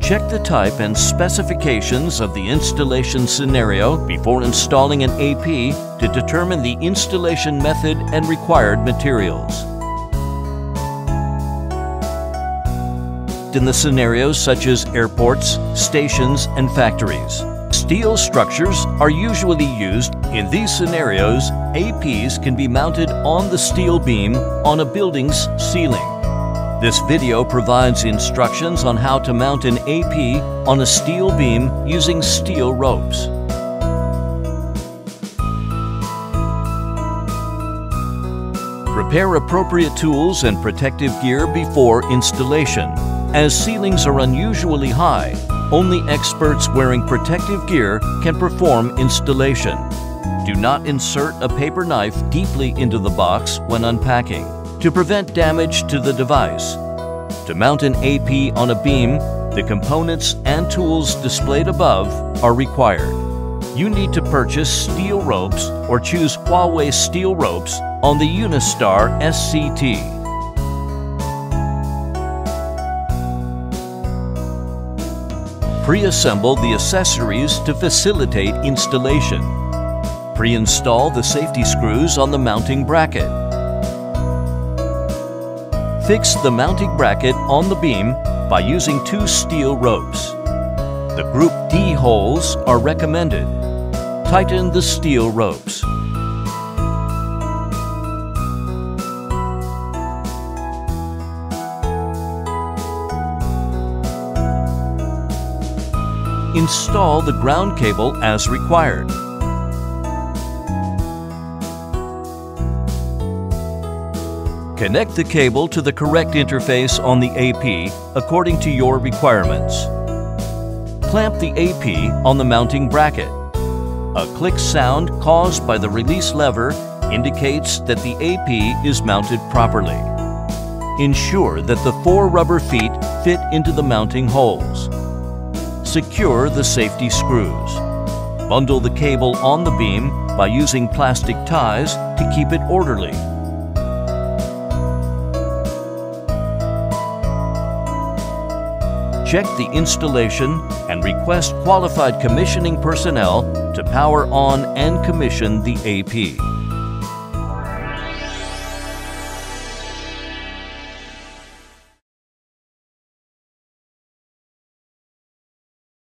Check the type and specifications of the installation scenario before installing an AP to determine the installation method and required materials. In the scenarios such as airports, stations, and factories, steel structures are usually used. In these scenarios, APs can be mounted on the steel beam on a building's ceiling. This video provides instructions on how to mount an AP on a steel beam using steel ropes. Prepare appropriate tools and protective gear before installation. As ceilings are unusually high, only experts wearing protective gear can perform installation. Do not insert a paper knife deeply into the box when unpacking to prevent damage to the device. To mount an AP on a beam, the components and tools displayed above are required. You need to purchase steel ropes or choose Huawei steel ropes on the Unistar SCT. Pre-assemble the accessories to facilitate installation. Pre-install the safety screws on the mounting bracket. Fix the mounting bracket on the beam by using 2 steel ropes. The Group D holes are recommended. Tighten the steel ropes. Install the ground cable as required. Connect the cable to the correct interface on the AP according to your requirements. Clamp the AP on the mounting bracket. A click sound caused by the release lever indicates that the AP is mounted properly. Ensure that the 4 rubber feet fit into the mounting holes. Secure the safety screws. Bundle the cable on the beam by using plastic ties to keep it orderly. Check the installation and request qualified commissioning personnel to power on and commission the AP.